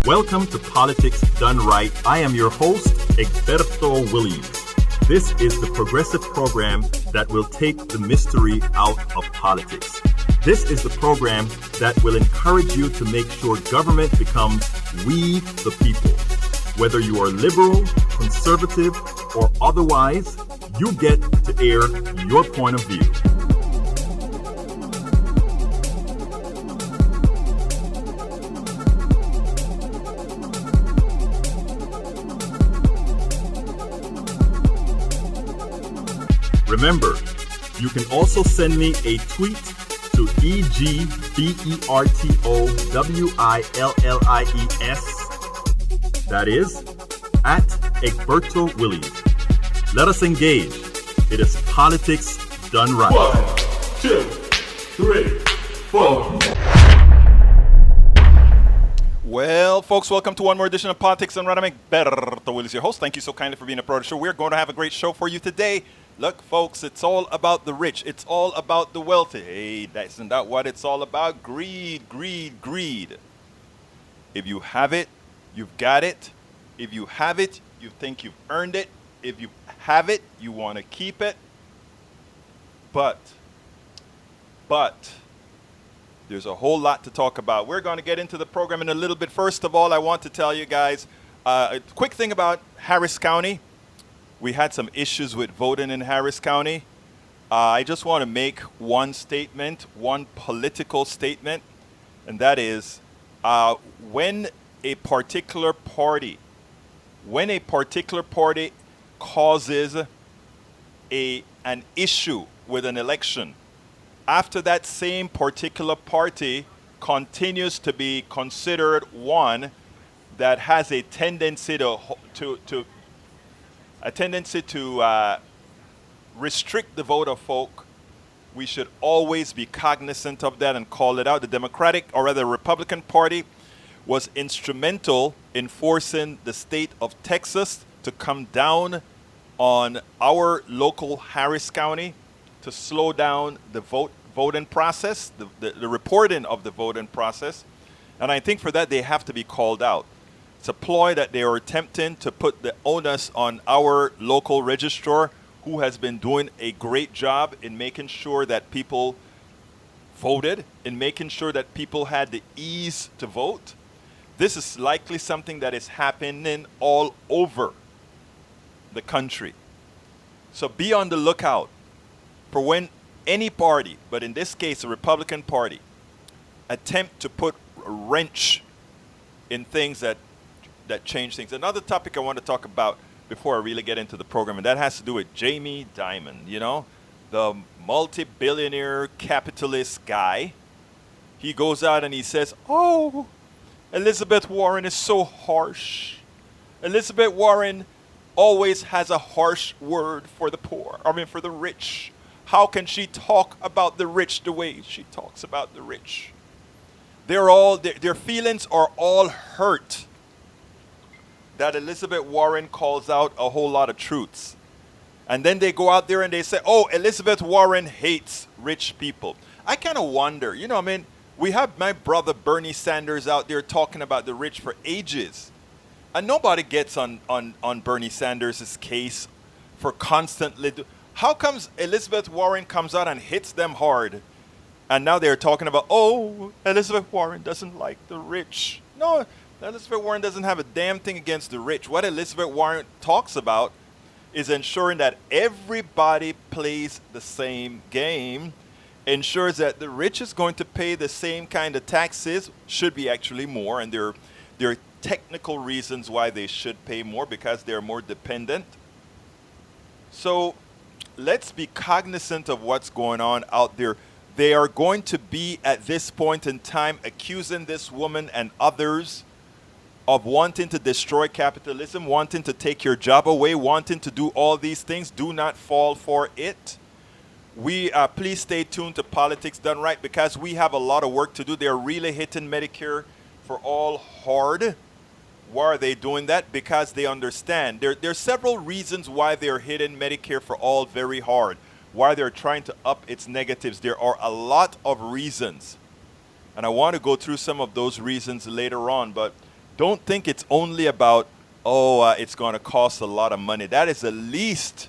Welcome to Politics Done Right. I am your host, Egberto Williams. This is the progressive program that will take the mystery out of politics. This is the program that will encourage you to make sure government becomes we the people. Whether you are liberal, conservative, or otherwise, you get to air your point of view. Remember, you can also send me a tweet to EGBERTOWILLIES. That is, at Egberto Williams. Let us engage. It is politics done right. 1, 2, 3, 4. Well, folks, welcome to one more edition of Politics Done Right. I'm Egberto Williams, your host. Thank you so kindly for being a part of the show. We're going to have a great show for you today. Look, folks, it's all about the rich. It's all about the wealthy. Hey, isn't that what it's all about? Greed, greed, greed. If you have it, you've got it. If you have it, you think you've earned it. If you have it, you want to keep it. But, there's a whole lot to talk about. We're going to get into the program in a little bit. First of all, I want to tell you guys a quick thing about Harris County. We had some issues with voting in Harris County. I just want to make one statement, one political statement, and that is when a particular party causes an issue with an election, after that same particular party continues to be considered one that has a tendency to restrict the vote of folk, we should always be cognizant of that and call it out. The Democratic, or rather Republican Party, was instrumental in forcing the state of Texas to come down on our local Harris County to slow down the voting process, the reporting of the voting process. And I think for that they have to be called out. It's a ploy that they are attempting to put the onus on our local registrar, who has been doing a great job in making sure that people voted, in making sure that people had the ease to vote. This is likely something that is happening all over the country. So be on the lookout for when any party, but in this case the Republican Party, attempt to put a wrench in things that change things. Another topic I want to talk about before I really get into the program, and that has to do with Jamie Dimon, the multi-billionaire capitalist guy. He goes out and he says, oh, Elizabeth Warren is so harsh. Elizabeth Warren always has a harsh word for the poor, for the rich. How can she talk about the rich the way she talks about the rich? Their feelings are all hurt that Elizabeth Warren calls out a whole lot of truths. And then they go out there and they say, oh, Elizabeth Warren hates rich people. I kind of wonder, we have my brother Bernie Sanders out there talking about the rich for ages. And nobody gets on Bernie Sanders' case for constantly. How comes Elizabeth Warren comes out and hits them hard? And now they're talking about, oh, Elizabeth Warren doesn't like the rich. No, Elizabeth Warren doesn't have a damn thing against the rich. What Elizabeth Warren talks about is ensuring that everybody plays the same game, ensures that the rich is going to pay the same kind of taxes, should be actually more, and there are technical reasons why they should pay more because they're more dependent. So let's be cognizant of what's going on out there. They are going to be, at this point in time, accusing this woman and others of wanting to destroy capitalism, wanting to take your job away, wanting to do all these things. Do not fall for it. Please stay tuned to Politics Done Right, because we have a lot of work to do. They're really hitting Medicare for all hard. Why are they doing that? Because they understand. There are several reasons why they're hitting Medicare for all very hard, why they're trying to up its negatives. There are a lot of reasons. And I want to go through some of those reasons later on. But don't think it's only about, it's going to cost a lot of money. That is the least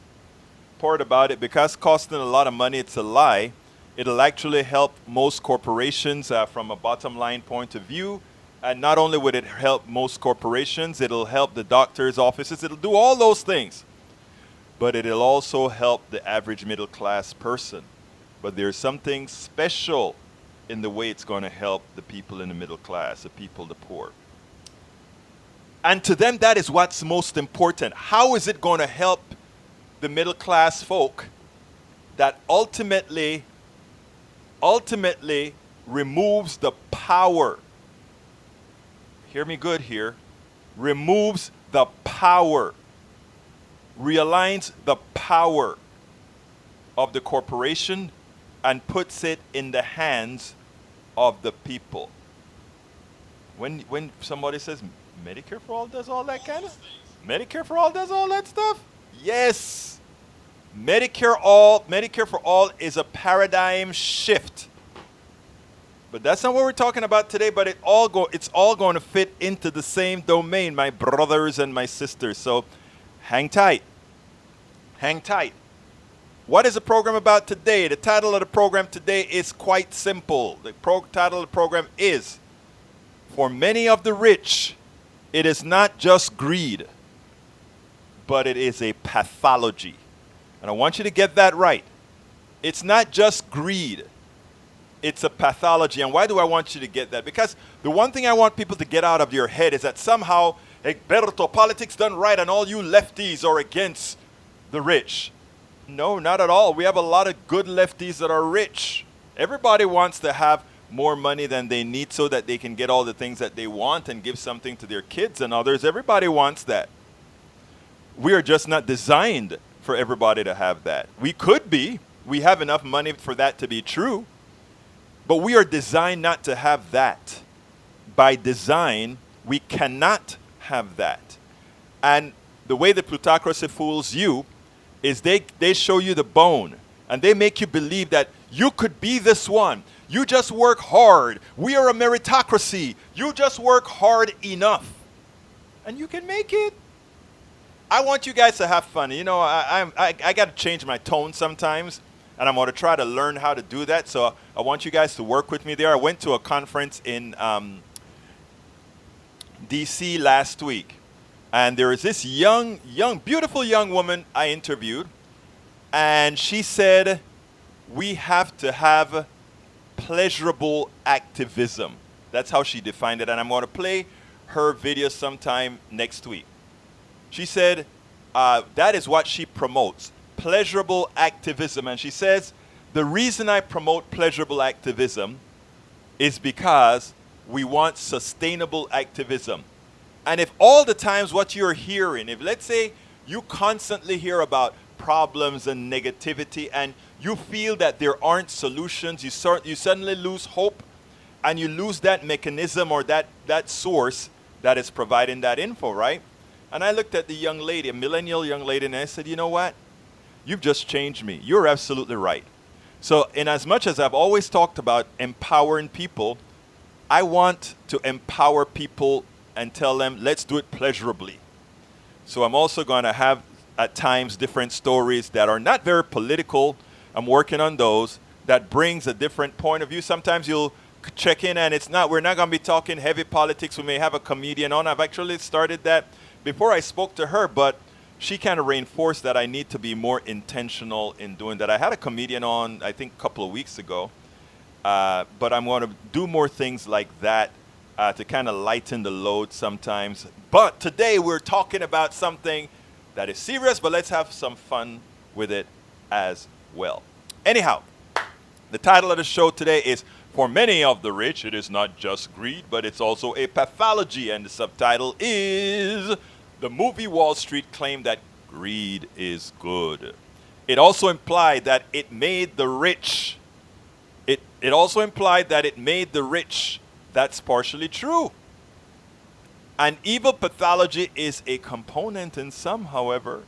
part about it, because costing a lot of money, it's a lie. It'll actually help most corporations from a bottom line point of view. And not only would it help most corporations, it'll help the doctor's offices. It'll do all those things. But it'll also help the average middle class person. But there's something special in the way it's going to help the people in the middle class, the people, the poor. And to them, that is what's most important. How is it going to help the middle class folk that ultimately removes the power? Hear me good here. Removes the power. Realigns the power of the corporation and puts it in the hands of the people. When somebody says Medicare for all does all that kind of, Medicare for all does all that stuff? Yes. Medicare for all is a paradigm shift. But that's not what we're talking about today, but it's all going to fit into the same domain, my brothers and my sisters. So hang tight. Hang tight. What is the program about today? The title of the program today is quite simple. The title of the program is, For Many of the Rich, it is not just greed, but it is a pathology. And I want you to get that right. It's not just greed. It's a pathology. And why do I want you to get that? Because the one thing I want people to get out of your head is that somehow, Egberto, politics done right and all you lefties are against the rich. No, not at all. We have a lot of good lefties that are rich. Everybody wants to have more money than they need so that they can get all the things that they want and give something to their kids and others. Everybody wants that. We are just not designed for everybody to have that. We could be. We have enough money for that to be true. But we are designed not to have that. By design, we cannot have that. And the way the plutocracy fools you is they show you the bone. And they make you believe that you could be this one. You just work hard. We are a meritocracy. You just work hard enough. And you can make it. I want you guys to have fun. You know, I got to change my tone sometimes. And I'm going to try to learn how to do that. So I want you guys to work with me there. I went to a conference in D.C. last week. And there was this young, beautiful young woman I interviewed. And she said, we have to have pleasurable activism. That's how she defined it. And I'm going to play her video sometime next week. She said that is what she promotes. Pleasurable activism. And she says, the reason I promote pleasurable activism is because we want sustainable activism. And if all the times what you're hearing, if let's say you constantly hear about problems and negativity and you feel that there aren't solutions, you suddenly lose hope and you lose that mechanism or that source that is providing that info, right? And I looked at the young lady, a millennial young lady, and I said, you know what? You've just changed me. You're absolutely right. So in as much as I've always talked about empowering people, I want to empower people and tell them, let's do it pleasurably. So I'm also going to have, at times, different stories that are not very political. I'm working on those that brings a different point of view. Sometimes you'll check in and we're not going to be talking heavy politics. We may have a comedian on. I've actually started that before I spoke to her, but she kind of reinforced that I need to be more intentional in doing that. I had a comedian on, I think, a couple of weeks ago, but I'm going to do more things like that to kind of lighten the load sometimes. But today we're talking about something that is serious, but let's have some fun with it as well. Anyhow, the title of the show today is For Many of the Rich, It Is Not Just Greed, but It's Also a Pathology. And the subtitle is The Movie Wall Street Claimed That Greed is Good. It also implied that it made the rich. It also implied that it made the rich. That's partially true. And evil pathology is a component in some, however,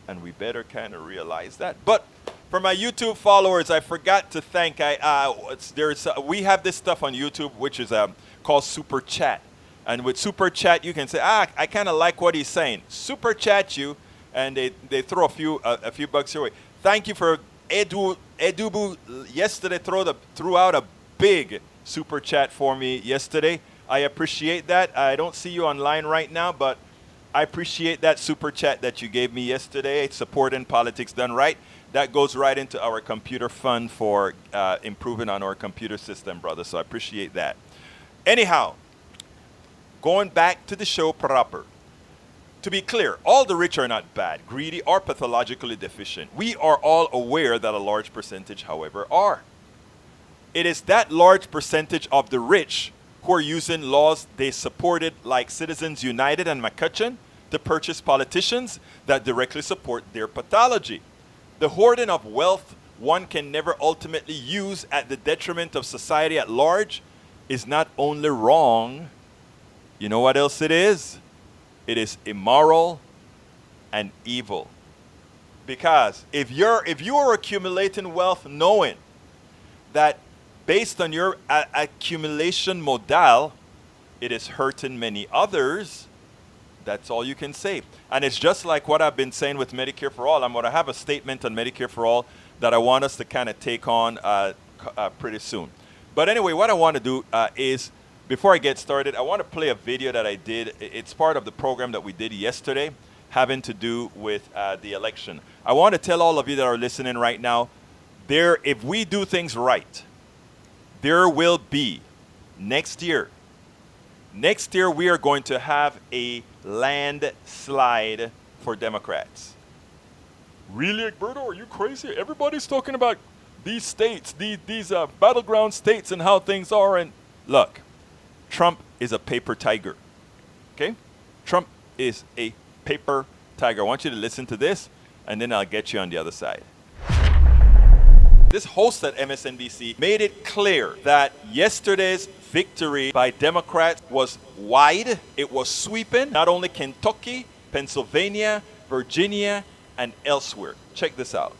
and we better kind of realize that. But for my YouTube followers, I forgot to thank. We have this stuff on YouTube, which is called Super Chat. And with Super Chat, you can say, I kind of like what he's saying. Super Chat you, and they throw a few bucks your way. Thank you for Edubu yesterday threw out a big Super Chat for me yesterday. I appreciate that. I don't see you online right now, but I appreciate that Super Chat that you gave me yesterday. It's supporting Politics Done Right. That goes right into our computer fund for improving on our computer system, brother. So I appreciate that. Anyhow, going back to the show proper. To be clear, all the rich are not bad, greedy, or pathologically deficient. We are all aware that a large percentage, however, are. It is that large percentage of the rich who are using laws they supported, like Citizens United and McCutcheon, to purchase politicians that directly support their pathology. The hoarding of wealth one can never ultimately use at the detriment of society at large is not only wrong, you know what else it is? It is immoral and evil. Because if you are accumulating wealth knowing that based on your accumulation model, it is hurting many others, that's all you can say. And it's just like what I've been saying with Medicare for All. I'm going to have a statement on Medicare for All that I want us to kind of take on pretty soon. But anyway, what I want to do is, before I get started, I want to play a video that I did. It's part of the program that we did yesterday having to do with the election. I want to tell all of you that are listening right now, if we do things right, there will be next year we are going to have a landslide for Democrats. Really, Egberto? Are you crazy? Everybody's talking about these states, these battleground states and how things are. And look, Trump is a paper tiger. Okay? Trump is a paper tiger. I want you to listen to this, and then I'll get you on the other side. This host at MSNBC made it clear that yesterday's victory by Democrats was wide. It was sweeping. Not only Kentucky, Pennsylvania, Virginia, and elsewhere. Check this out.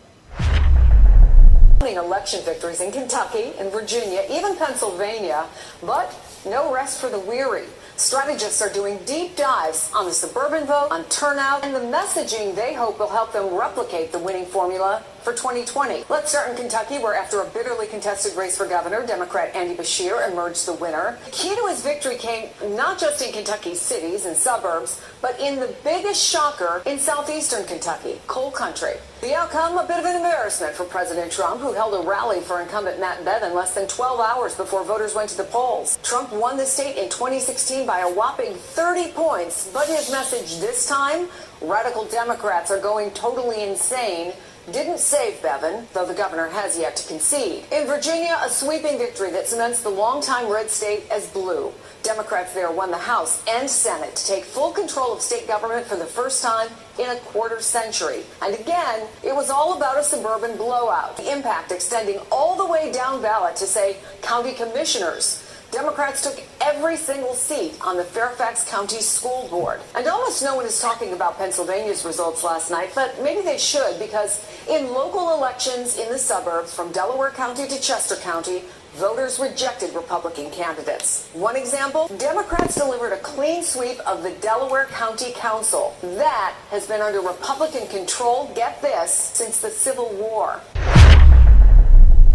Election victories in Kentucky and Virginia, even Pennsylvania, but no rest for the weary. Strategists are doing deep dives on the suburban vote, on turnout, and the messaging they hope will help them replicate the winning formula for 2020. Let's start in Kentucky, where after a bitterly contested race for governor, Democrat Andy Beshear emerged the winner. The key to his victory came not just in Kentucky's cities and suburbs, but in the biggest shocker in southeastern Kentucky, coal country. The outcome, a bit of an embarrassment for President Trump, who held a rally for incumbent Matt Bevin less than 12 hours before voters went to the polls. Trump won the state in 2016 by a whopping 30 points, but his message this time, radical Democrats are going totally insane, didn't save Bevin, though the governor has yet to concede. In Virginia, a sweeping victory that cements the longtime red state as blue. Democrats there won the House and Senate to take full control of state government for the first time in a quarter century. And again, it was all about a suburban blowout. The impact extending all the way down ballot to, say, county commissioners. Democrats took every single seat on the Fairfax County School Board. And almost no one is talking about Pennsylvania's results last night, but maybe they should, because in local elections in the suburbs from Delaware County to Chester County, voters rejected Republican candidates. One example, Democrats delivered a clean sweep of the Delaware County Council. That has been under Republican control, get this, since the Civil War.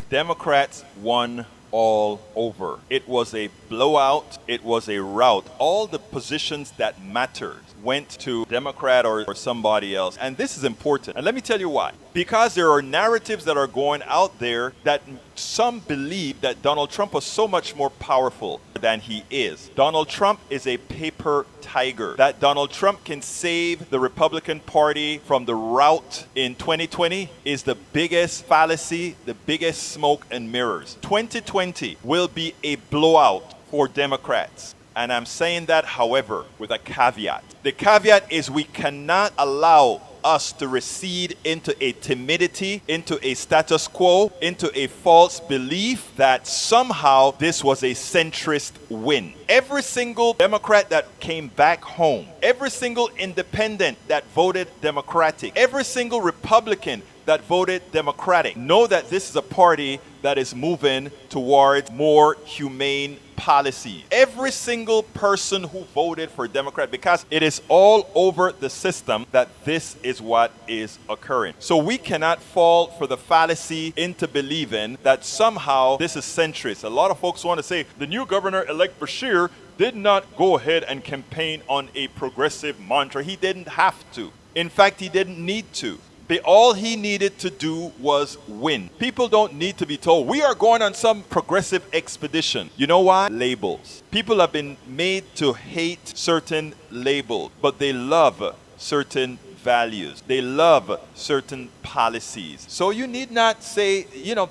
Democrats won all over. It was a blowout. It was a rout. All the positions that mattered went to Democrat or somebody else. And this is important. And let me tell you why. Because there are narratives that are going out there that some believe that Donald Trump was so much more powerful than he is. Donald Trump is a paper tiger. That Donald Trump can save the Republican Party from the rout in 2020 is the biggest fallacy, the biggest smoke and mirrors. 2020 will be a blowout for Democrats. And I'm saying that, however, with a caveat. The caveat is we cannot allow us to recede into a timidity, into a status quo, into a false belief that somehow this was a centrist win. Every single Democrat that came back home, every single independent that voted Democratic, every single Republican that voted Democratic know that this is a party that is moving towards more humane policy. Every single person who voted for Democrat, because it is all over the system that this is what is occurring. So we cannot fall for the fallacy into believing that somehow this is centrist. A lot of folks want to say the new governor-elect Bashir did not go ahead and campaign on a progressive mantra. He didn't have to. In fact, he didn't need to. All he needed to do was win. People don't need to be told, we are going on some progressive expedition. You know why? Labels. People have been made to hate certain labels, but they love certain values. They love certain policies. So you need not say,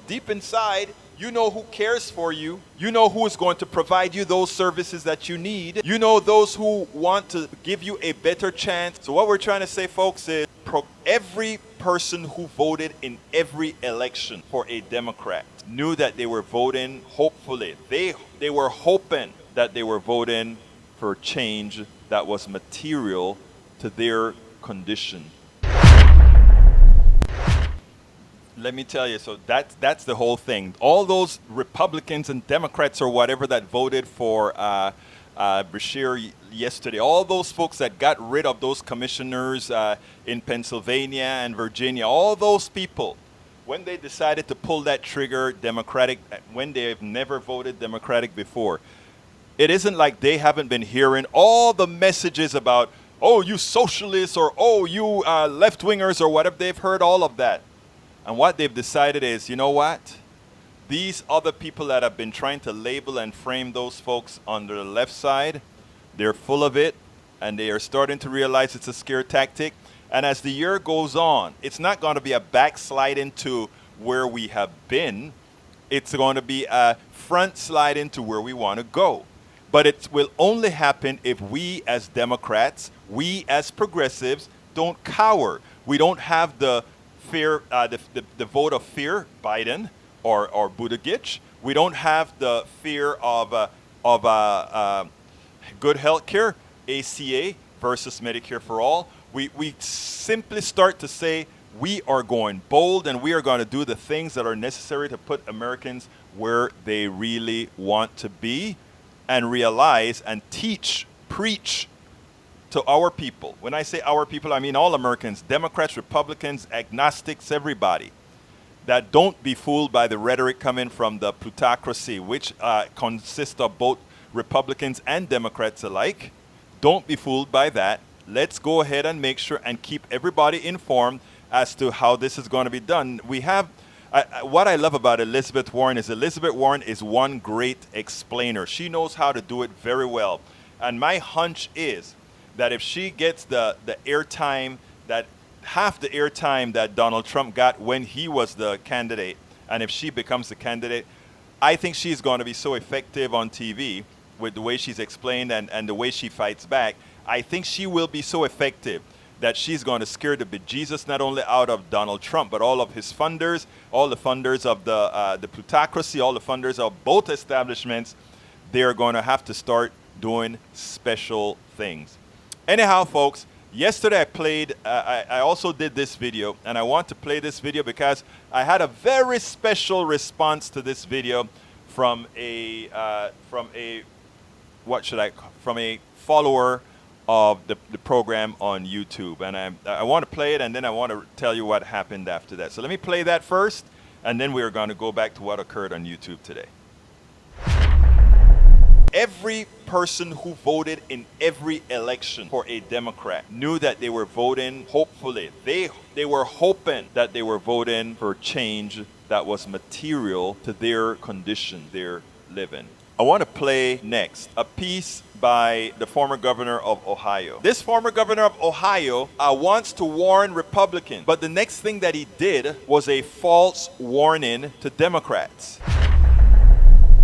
deep inside, you know who cares for you. You know who is going to provide you those services that you need. You know those who want to give you a better chance. So what we're trying to say, folks, is every person who voted in every election for a Democrat knew that they were voting, hopefully. They were hoping that they were voting for change that was material to their condition. Let me tell you, so that's the whole thing. All those Republicans and Democrats or whatever that voted for Bashir yesterday, all those folks that got rid of those commissioners in Pennsylvania and Virginia, all those people, when they decided to pull that trigger Democratic, when they have never voted Democratic before, it isn't like they haven't been hearing all the messages about, oh, you socialists, or oh, you left-wingers, or whatever. They've heard all of that. And what they've decided is, you know what? These other people that have been trying to label and frame those folks on the left side, they're full of it, and they are starting to realize it's a scare tactic. And as the year goes on, it's not going to be a backslide into where we have been. It's going to be a front slide into where we want to go. But it will only happen if we as Democrats, we as progressives, don't cower. We don't have the fear, the vote of fear, Biden or Buttigieg. We don't have the fear of good health care, ACA versus Medicare for all. We simply start to say we are going bold and we are going to do the things that are necessary to put Americans where they really want to be, and realize and teach, preach to our people. When I say our people, I mean all Americans, Democrats, Republicans, agnostics, everybody. That don't be fooled by the rhetoric coming from the plutocracy, which consists of both Republicans and Democrats alike. Don't be fooled by that. Let's go ahead and make sure and keep everybody informed as to how this is going to be done. We have, what I love about Elizabeth Warren is one great explainer. She knows how to do it very well. And my hunch is that if she gets the airtime, that half the airtime that Donald Trump got when he was the candidate, and if she becomes the candidate, I think she's going to be so effective on TV with the way she's explained and the way she fights back. I think she will be so effective that she's going to scare the bejesus not only out of Donald Trump, but all of his funders, all the funders of the plutocracy, all the funders of both establishments. They're going to have to start doing special things. Anyhow, folks, yesterday I also did this video, and I want to play this video because I had a very special response to this video from a follower of the program on YouTube. And I want to play it, and then I want to tell you what happened after that. So let me play that first, and then we're going to go back to what occurred on YouTube today. Every person who voted in every election for a Democrat knew that they were voting, hopefully, they were hoping that they were voting for change that was material to their condition, their living. I want to play next a piece by the former governor of Ohio. This former governor of Ohio wants to warn Republicans, but the next thing that he did was a false warning to Democrats.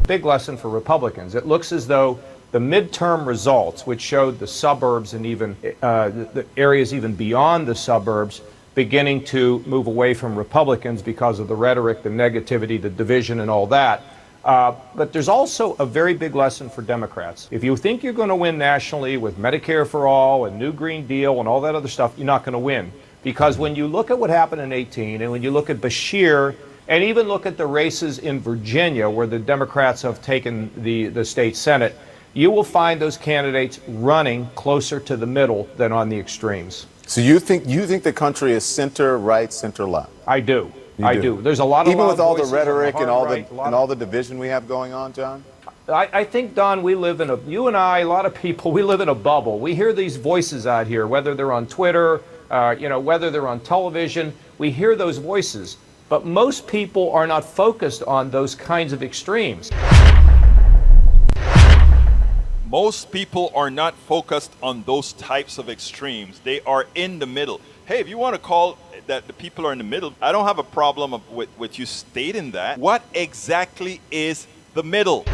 Big lesson for Republicans. It looks as though the midterm results, which showed the suburbs and even the areas even beyond the suburbs beginning to move away from Republicans because of the rhetoric, the negativity, the division, and all that. But there's also a very big lesson for Democrats. If you think you're going to win nationally with Medicare for all and New Green Deal and all that other stuff, you're not going to win. Because when you look at what happened in 18, and when you look at Bashir, and even look at the races in Virginia, where the Democrats have taken the state Senate, you will find those candidates running closer to the middle than on the extremes. So you think the country is center right, center left? I do. You I do. There's a lot of even with all the voices on rhetoric and all hard the right, and all the division we have going on, John. I think, Don, we live in you and I, a lot of people, we live in a bubble. We hear these voices out here, whether they're on Twitter, whether they're on television. We hear those voices, but most people are not focused on those kinds of extremes. Most people are not focused on those types of extremes. They are in the middle. Hey, if you want to call that the people are in the middle, I don't have a problem with you stating that. What exactly is the middle?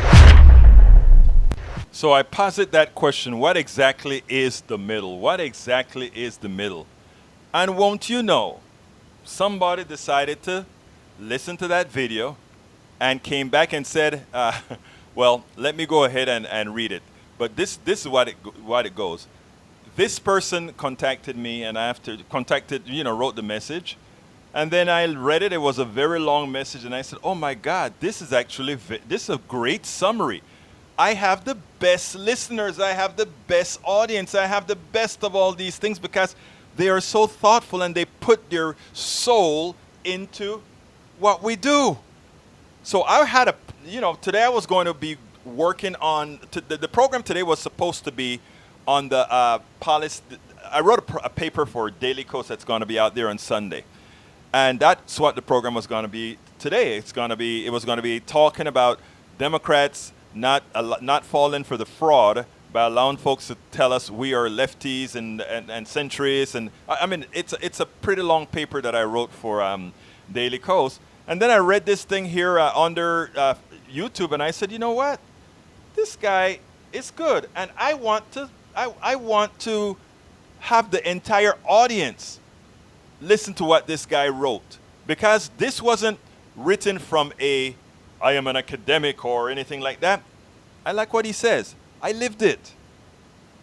So I posit that question, what exactly is the middle? What exactly is the middle? And won't you know, somebody decided to listen to that video and came back and said, well, let me go ahead and read it. But this is what it goes. This person contacted me, and after wrote the message. And then I read it. It was a very long message. And I said, oh, my God, this is actually this is a great summary. I have the best listeners. I have the best audience. I have the best of all these things because they are so thoughtful and they put their soul into what we do. So I had today I was going to be working on, the program today was supposed to be on the policy. I wrote a paper for Daily Coast that's going to be out there on Sunday. And that's what the program was going to be today. It was going to be talking about Democrats not falling for the fraud by allowing folks to tell us we are lefties and centrists. And I mean, it's a pretty long paper that I wrote for Daily Coast. And then I read this thing here under YouTube, and I said, you know what? This guy is good, and I want to have the entire audience listen to what this guy wrote, because this wasn't written from I am an academic or anything like that. I like what he says. I lived it.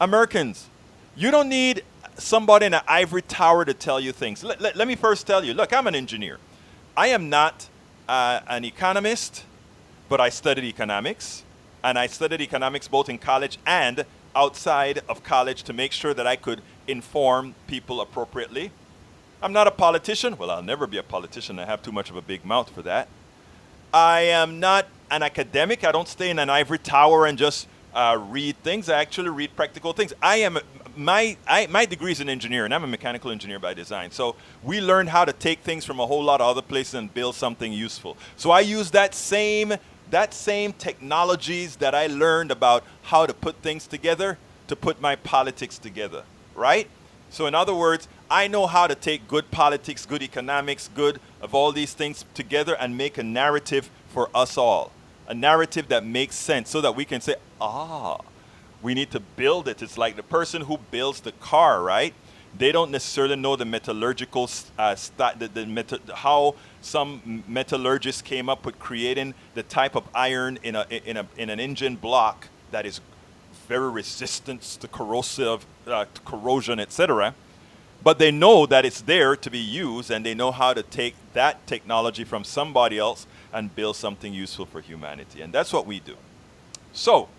Americans, you don't need somebody in an ivory tower to tell you things. Let me first tell you, look, I'm an engineer. I am not an economist, but I studied economics. And I studied economics both in college and outside of college to make sure that I could inform people appropriately. I'm not a politician. Well, I'll never be a politician. I have too much of a big mouth for that. I am not an academic. I don't stay in an ivory tower and just read things. I actually read practical things. My degree is in engineering. I'm a mechanical engineer by design. So we learned how to take things from a whole lot of other places and build something useful. So I use that same technologies that I learned about how to put things together to put my politics together, right? So in other words, I know how to take good politics, good economics, good of all these things together and make a narrative for us all. A narrative that makes sense so that we can say, we need to build it. It's like the person who builds the car, right? They don't necessarily know the metallurgical how some metallurgists came up with creating the type of iron in an engine block that is very resistant to corrosion, etc. But they know that it's there to be used, and they know how to take that technology from somebody else and build something useful for humanity. And that's what we do. So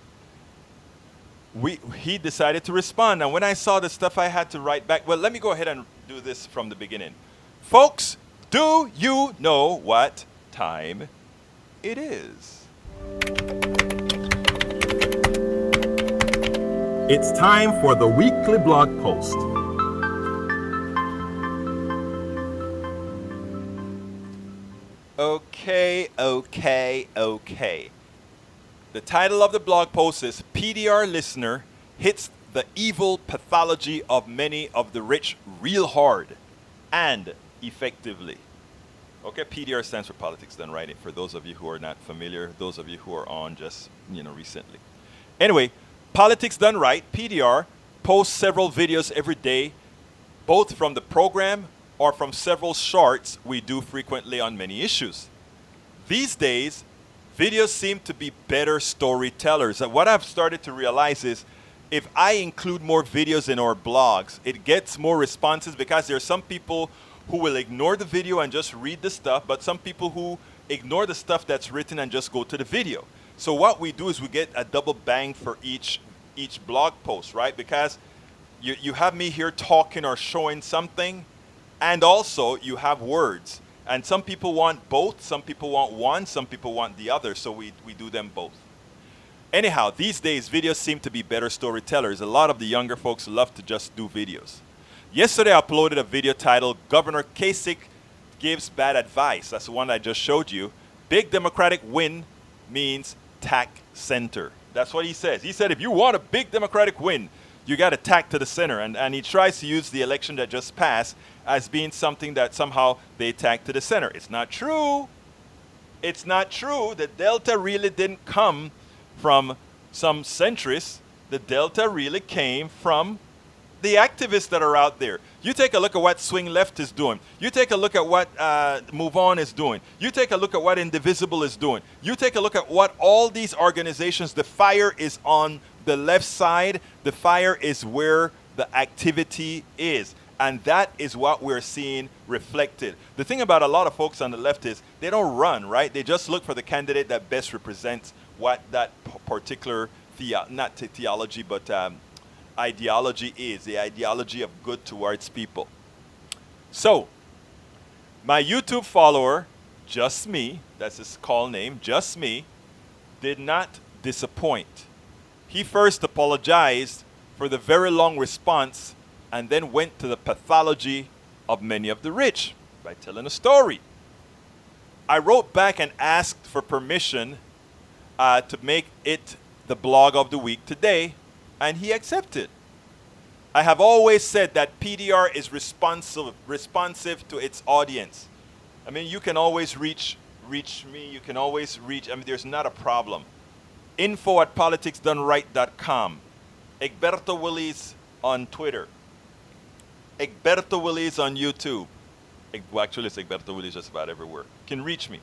he decided to respond. And when I saw the stuff, I had to write back. Well, let me go ahead and do this from the beginning. Folks, do you know what time it is? It's time for the weekly blog post. Okay. The title of the blog post is PDR Listener Hits the Evil Pathology of Many of the Rich Real Hard and Effectively. Okay, PDR stands for Politics Done Right, for those of you who are not familiar, those of you who are on just, recently. Anyway, Politics Done Right, PDR, posts several videos every day, both from the program or from several shorts we do frequently on many issues. These days, videos seem to be better storytellers. And what I've started to realize is if I include more videos in our blogs, it gets more responses because there are some people who will ignore the video and just read the stuff, but some people who ignore the stuff that's written and just go to the video. So what we do is we get a double bang for each blog post, right? Because you have me here talking or showing something, and also you have words. And some people want both, some people want one, some people want the other, so we do them both. Anyhow, these days, videos seem to be better storytellers. A lot of the younger folks love to just do videos. Yesterday, I uploaded a video titled, Governor Kasich Gives Bad Advice. That's the one I just showed you. Big Democratic win means tack center. That's what he says. He said, if you want a big Democratic win, you got to tack to the center. And he tries to use the election that just passed as being something that somehow they tack to the center. It's not true. It's not true. The Delta really didn't come from some centrists. The Delta really came from the activists that are out there. You take a look at what Swing Left is doing. You take a look at what Move On is doing. You take a look at what Indivisible is doing. You take a look at what all these organizations, the fire is on the left side. The fire is where the activity is. And that is what we're seeing reflected. The thing about a lot of folks on the left is they don't run, right? They just look for the candidate that best represents what that particular theology, but ideology is, the ideology of good towards people. So, my YouTube follower, Just Me, that's his call name, Just Me, did not disappoint. He first apologized for the very long response and then went to the pathology of many of the rich by telling a story. I wrote back and asked for permission to make it the blog of the week today, and he accepted. I have always said that PDR is responsive to its audience. I mean, you can always reach me. You can always reach, I mean, there's not a problem. info@politicsdoneright.com. Egberto Willies on Twitter. Egberto Willies on YouTube. Well, actually, it's Egberto Willies just about everywhere. You can reach me.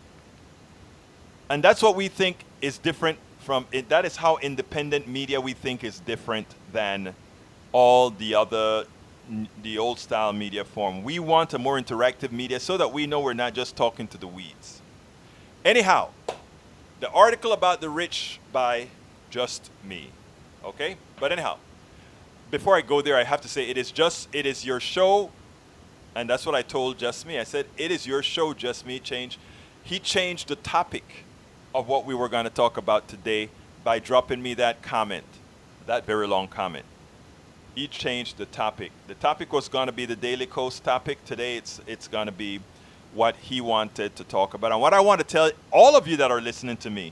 And that's what we think is different from it. That is how independent media we think is different than all the other, the old style media form. We want a more interactive media so that we know we're not just talking to the weeds. Anyhow, the article about the rich by Just Me. Okay? But anyhow, before I go there, I have to say it is your show. And that's what I told Just Me. I said, it is your show, Just Me. He changed the topic of what we were going to talk about today by dropping me that comment, that very long comment. He changed the topic. The topic was going to be the Daily Coast topic. Today it's going to be what he wanted to talk about. And what I want to tell all of you that are listening to me,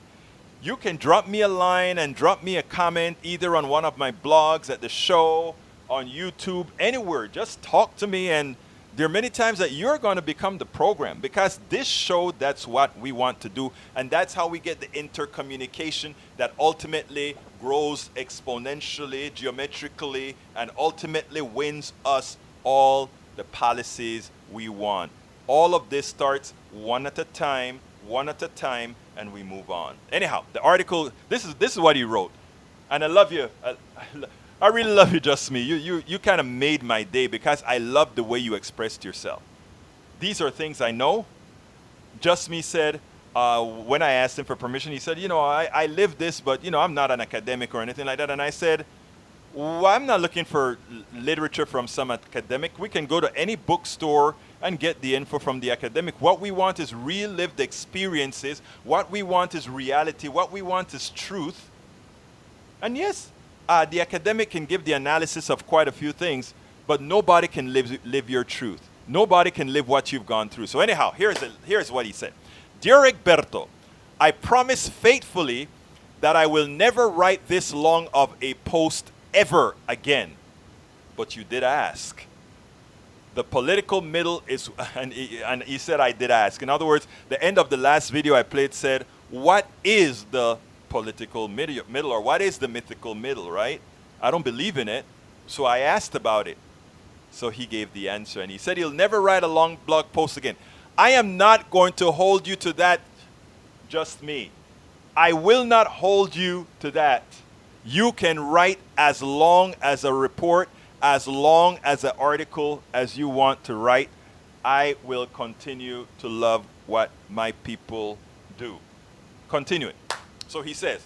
you can drop me a line and drop me a comment either on one of my blogs, at the show, on YouTube, anywhere. Just talk to me, and there are many times that you're going to become the program, because this show, that's what we want to do, and that's how we get the intercommunication that ultimately grows exponentially, geometrically, and ultimately wins us all the policies we want. All of this starts one at a time, and we move on. Anyhow, the article, this is what he wrote. And I love you. I really love you, Just Me. You kind of made my day, because I love the way you expressed yourself. These are things I know. Just Me said, when I asked him for permission, he said, I live this, but, I'm not an academic or anything like that. And I said, well, I'm not looking for literature from some academic. We can go to any bookstore and get the info from the academic. What we want is real lived experiences. What we want is reality. What we want is truth. And yes, the academic can give the analysis of quite a few things, but nobody can live your truth. Nobody can live what you've gone through. So anyhow, here's what he said. Dear Egberto, I promise faithfully that I will never write this long of a post ever again. But you did ask. The political middle is, and he said I did ask. In other words, the end of the last video I played said, what is the political middle, or what is the mythical middle, right? I don't believe in it, so I asked about it. So he gave the answer, and he said he'll never write a long blog post again. I am not going to hold you to that, Just Me. I will not hold you to that. You can write as long as a report, as long as an article as you want to write. I will continue to love what my people do. Continuing. So he says,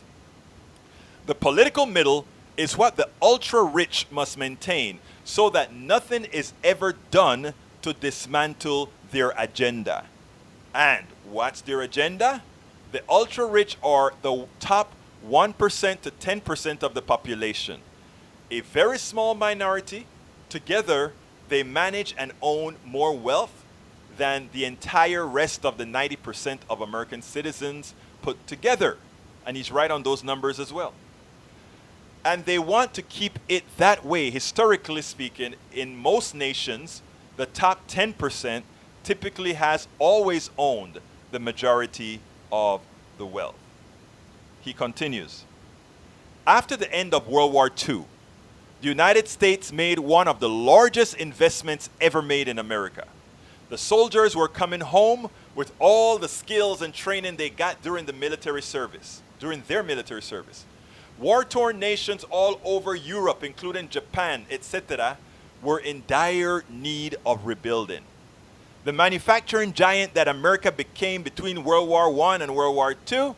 the political middle is what the ultra-rich must maintain so that nothing is ever done to dismantle their agenda. And what's their agenda? The ultra-rich are the top 1% to 10% of the population. A very small minority. Together, they manage and own more wealth than the entire rest of the 90% of American citizens put together. And he's right on those numbers as well. And they want to keep it that way. Historically speaking, in most nations, the top 10% typically has always owned the majority of the wealth. He continues, after the end of World War II, the United States made one of the largest investments ever made in America. The soldiers were coming home with all the skills and training they got during their military service. War-torn nations all over Europe, including Japan, etc., were in dire need of rebuilding. The manufacturing giant that America became between World War I and World War II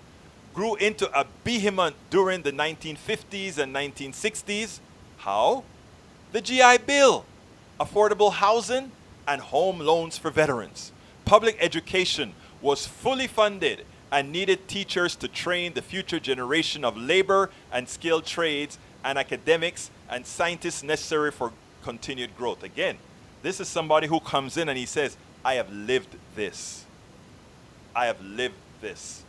grew into a behemoth during the 1950s and 1960s. How? The GI Bill, affordable housing, and home loans for veterans. Public education was fully funded and needed teachers to train the future generation of labor and skilled trades and academics and scientists necessary for continued growth. Again, this is somebody who comes in and he says, I have lived this. I have lived this.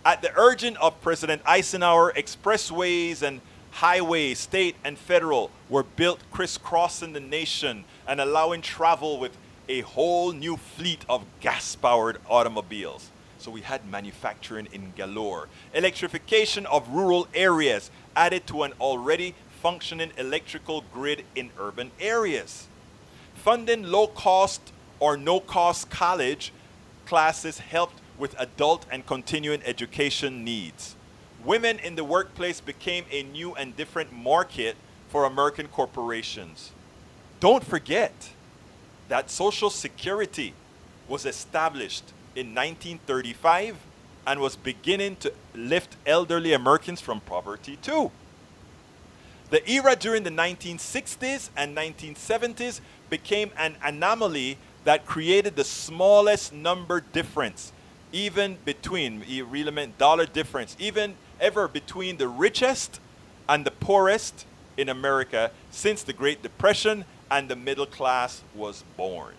At the urging of President Eisenhower, expressways and highways, state and federal, were built crisscrossing the nation and allowing travel with a whole new fleet of gas-powered automobiles. So we had manufacturing in galore. Electrification of rural areas added to an already functioning electrical grid in urban areas. Funding low-cost or no-cost college classes helped with adult and continuing education needs. Women in the workplace became a new and different market for American corporations. Don't forget that Social Security was established in 1935 and was beginning to lift elderly Americans from poverty too. The era during the 1960s and 1970s became an anomaly that created the smallest number difference, even between, he really meant dollar difference, even ever between the richest and the poorest in America since the Great Depression and the middle class was born.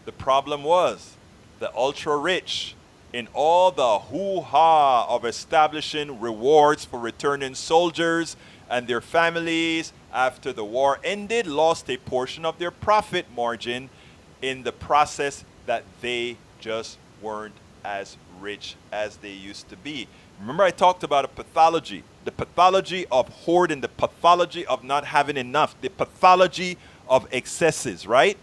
The problem was the ultra-rich, in all the hoo-ha of establishing rewards for returning soldiers and their families after the war ended, lost a portion of their profit margin in the process that they just weren't as rich as they used to be. Remember I talked about a pathology, the pathology of hoarding, the pathology of not having enough, the pathology of excesses, right?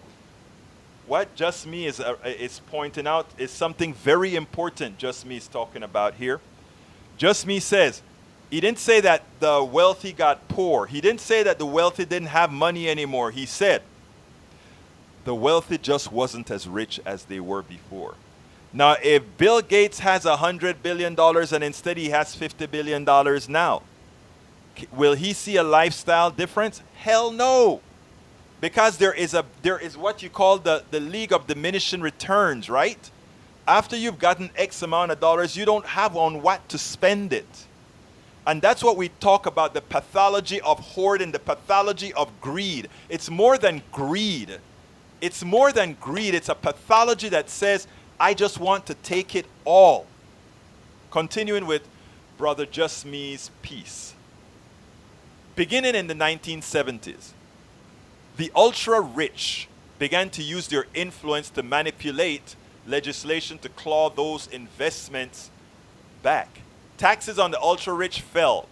What Just Me is pointing out is something very important Just Me is talking about here. Just Me says, he didn't say that the wealthy got poor. He didn't say that the wealthy didn't have money anymore. He said the wealthy just wasn't as rich as they were before. Now, if Bill Gates has $100 billion and instead he has $50 billion now, will he see a lifestyle difference? Hell no. Because there is what you call the league of diminishing returns, right? After you've gotten X amount of dollars, you don't have on what to spend it. And that's what we talk about, the pathology of hoarding, the pathology of greed. It's more than greed. It's more than greed. It's a pathology that says, I just want to take it all. Continuing with Brother Just Me's piece. Beginning in the 1970s, the ultra-rich began to use their influence to manipulate legislation to claw those investments back. Taxes on the ultra-rich fell.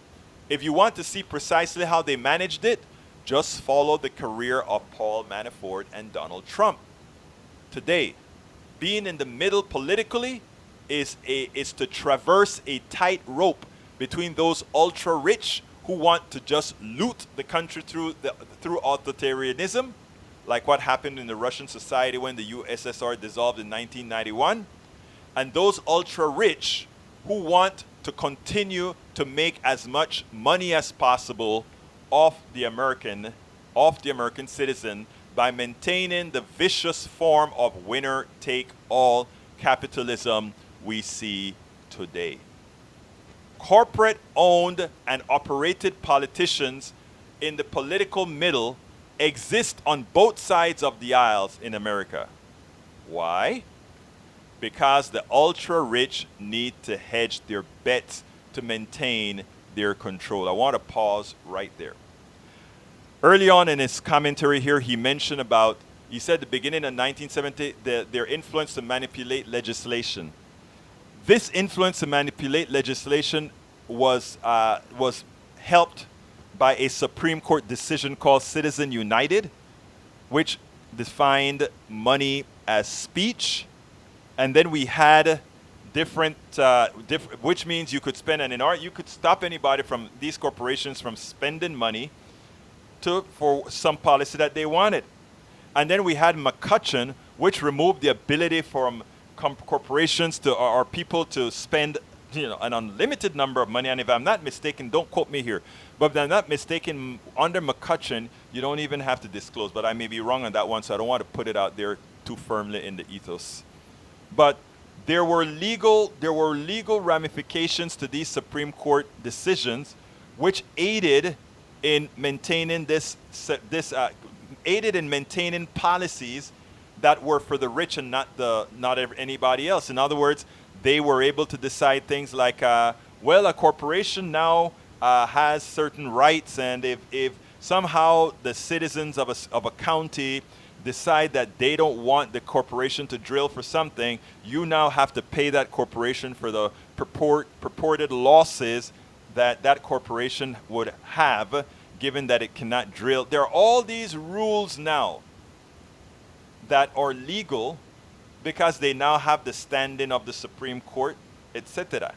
If you want to see precisely how they managed it, just follow the career of Paul Manafort and Donald Trump. Today, being in the middle politically is to traverse a tight rope between those ultra rich who want to just loot the country through authoritarianism, like what happened in the Russian society when the USSR dissolved in 1991, and those ultra rich who want to continue to make as much money as possible off the American citizen by maintaining the vicious form of winner-take-all capitalism we see today. Corporate-owned and operated politicians in the political middle exist on both sides of the aisles in America. Why? Because the ultra-rich need to hedge their bets to maintain their control. I want to pause right there. Early on in his commentary here, he mentioned about, he said the beginning of 1970, their influence to manipulate legislation. This influence to manipulate legislation was helped by a Supreme Court decision called Citizen United, which defined money as speech. And then we had which means you could spend, and you could stop anybody from these corporations from spending money for some policy that they wanted. And then we had McCutcheon, which removed the ability from corporations or people to spend an unlimited number of money. And if I'm not mistaken, don't quote me here, but if I'm not mistaken, under McCutcheon, you don't even have to disclose. But I may be wrong on that one, so I don't want to put it out there too firmly in the ethos. But there were legal ramifications to these Supreme Court decisions, which aided in maintaining maintaining policies that were for the rich and not anybody else. In other words, they were able to decide things like, a corporation now has certain rights, and if somehow the citizens of a county decide that they don't want the corporation to drill for something, you now have to pay that corporation for the purported losses that corporation would have, given that it cannot drill. There are all these rules now that are legal because they now have the standing of the Supreme Court, etc.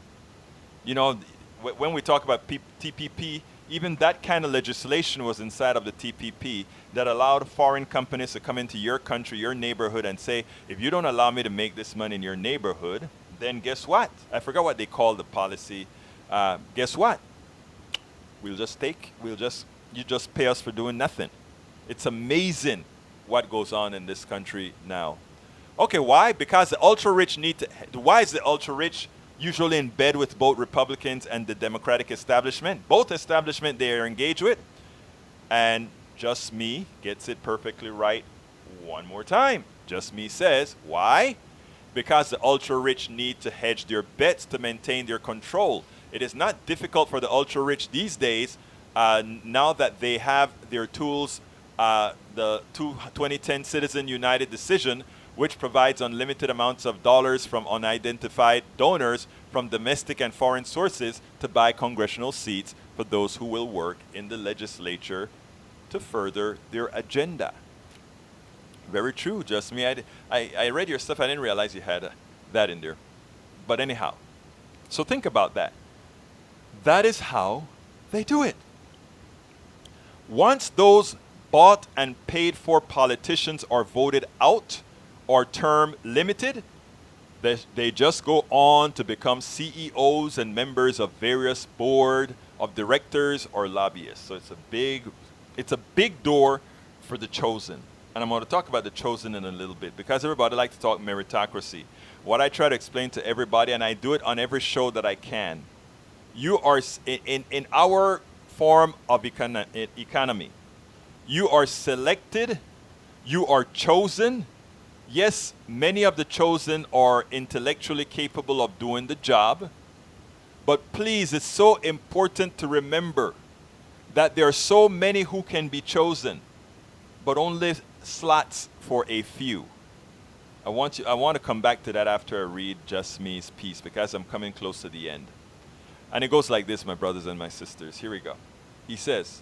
When we talk about TPP, even that kind of legislation was inside of the TPP that allowed foreign companies to come into your country, your neighborhood, and say, if you don't allow me to make this money in your neighborhood, then guess what? I forgot what they called the policy. Guess what? You just pay us for doing nothing. It's amazing what goes on in this country now. Okay, why? Because the ultra-rich why is the ultra-rich usually in bed with both Republicans and the Democratic establishment? Both establishment they are engaged with. And Just Me gets it perfectly right one more time. Just Me says, why? Because the ultra-rich need to hedge their bets to maintain their control. It is not difficult for the ultra-rich these days, now that they have their tools, the 2010 Citizen United decision, which provides unlimited amounts of dollars from unidentified donors from domestic and foreign sources to buy congressional seats for those who will work in the legislature to further their agenda. Very true, Just Me. I read your stuff. I didn't realize you had that in there. But anyhow, so think about that. That is how they do it. Once those bought and paid for politicians are voted out or term limited, they just go on to become CEOs and members of various board of directors or lobbyists. So it's a big door for the chosen. And I'm going to talk about the chosen in a little bit because everybody likes to talk meritocracy. What I try to explain to everybody, and I do it on every show that I can, you are in our form of economy. You are selected, you are chosen. Yes, many of the chosen are intellectually capable of doing the job, but please, it's so important to remember that there are so many who can be chosen, but only slots for a few. I want to come back to that after I read Just Me's piece because I'm coming close to the end. And it goes like this, my brothers and my sisters. Here we go. He says,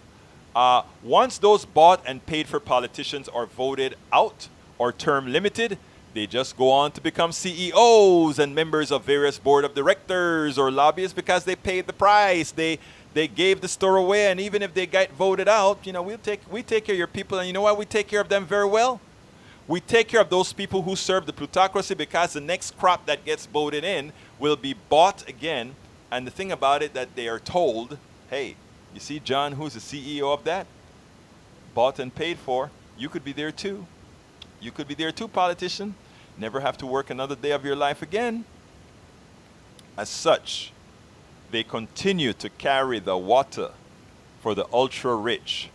once those bought and paid for politicians are voted out or term limited, They just go on to become CEOs and members of various board of directors or lobbyists because they paid the price. They gave the store away, and even if they get voted out, we take care of your people, and you know what? We take care of them very well. We take care of those people who serve the plutocracy because the next crop that gets voted in will be bought again. And the thing about it that they are told, hey, you see John, who's the CEO of that? Bought and paid for. You could be there too. You could be there too, politician. Never have to work another day of your life again. As such, they continue to carry the water for the ultra rich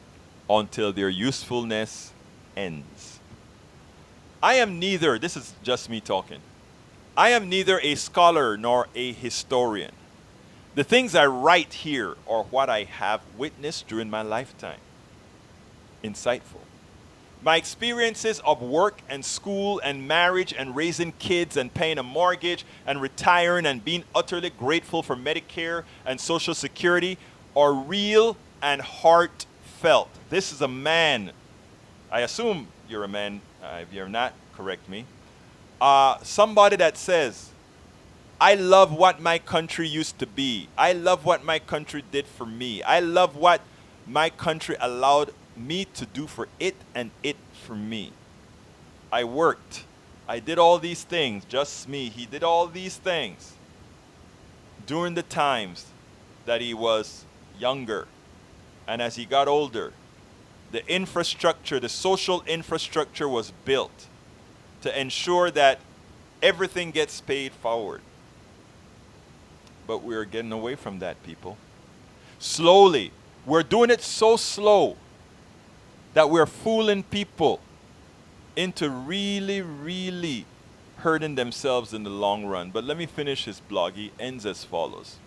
until their usefulness ends. I am neither, this is just me talking, I am neither a scholar nor a historian. The things I write here are what I have witnessed during my lifetime. Insightful. My experiences of work and school and marriage and raising kids and paying a mortgage and retiring and being utterly grateful for Medicare and Social Security are real and heartfelt. This is a man. I assume you're a man. If you're not, correct me. Somebody that says, I love what my country used to be. I love what my country did for me. I love what my country allowed me to do for it and it for me. I worked. I did all these things. Just me. He did all these things during the times that he was younger. And as he got older, the infrastructure, the social infrastructure was built to ensure that everything gets paid forward. But we're getting away from that, people. Slowly. We're doing it so slow that we're fooling people into really, really hurting themselves in the long run. But let me finish his blog. He ends as follows.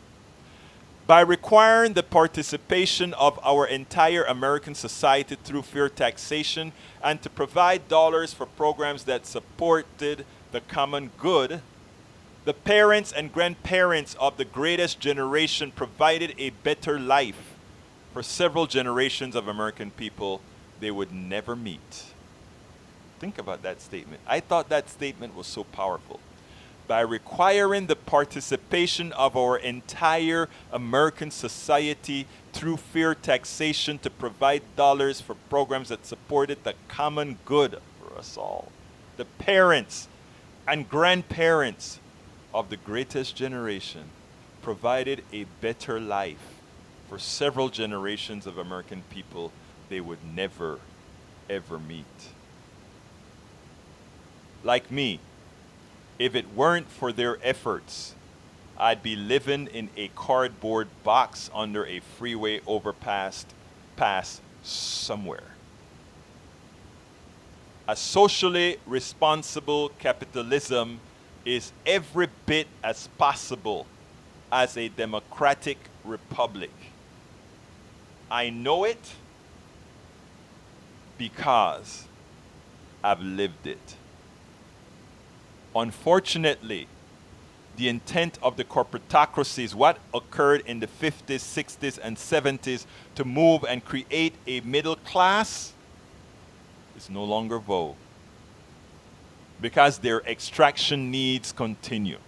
By requiring the participation of our entire American society through fair taxation and to provide dollars for programs that supported the common good, the parents and grandparents of the greatest generation provided a better life for several generations of American people they would never meet. Think about that statement. I thought that statement was so powerful. By requiring the participation of our entire American society through fair taxation to provide dollars for programs that supported the common good for us all. The parents and grandparents of the greatest generation provided a better life for several generations of American people they would never, ever meet. Like me, if it weren't for their efforts, I'd be living in a cardboard box under a freeway overpass somewhere. A socially responsible capitalism is every bit as possible as a democratic republic. I know it because I've lived it. Unfortunately, the intent of the corporatocracies, what occurred in the 50s, 60s, and 70s to move and create a middle class, is no longer vogue. Because their extraction needs continue.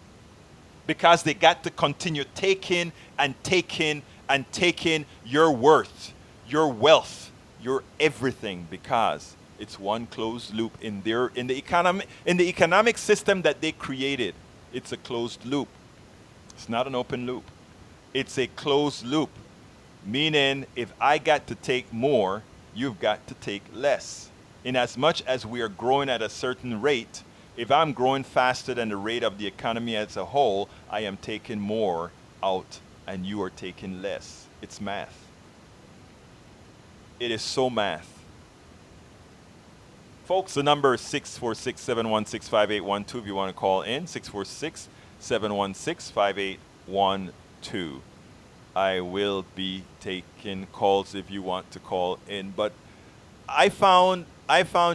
Because they got to continue taking and taking and taking your worth, your wealth, your everything, because it's one closed loop in the economic system that they created. It's a closed loop. It's not an open loop. It's a closed loop, meaning if I got to take more, you've got to take less. In as much as we are growing at a certain rate, if I'm growing faster than the rate of the economy as a whole, I am taking more out and you are taking less. It's math. It is so math. Folks, the number is 646-716-5812 if you want to call in. 646-716-5812. I will be taking calls if you want to call in. But I found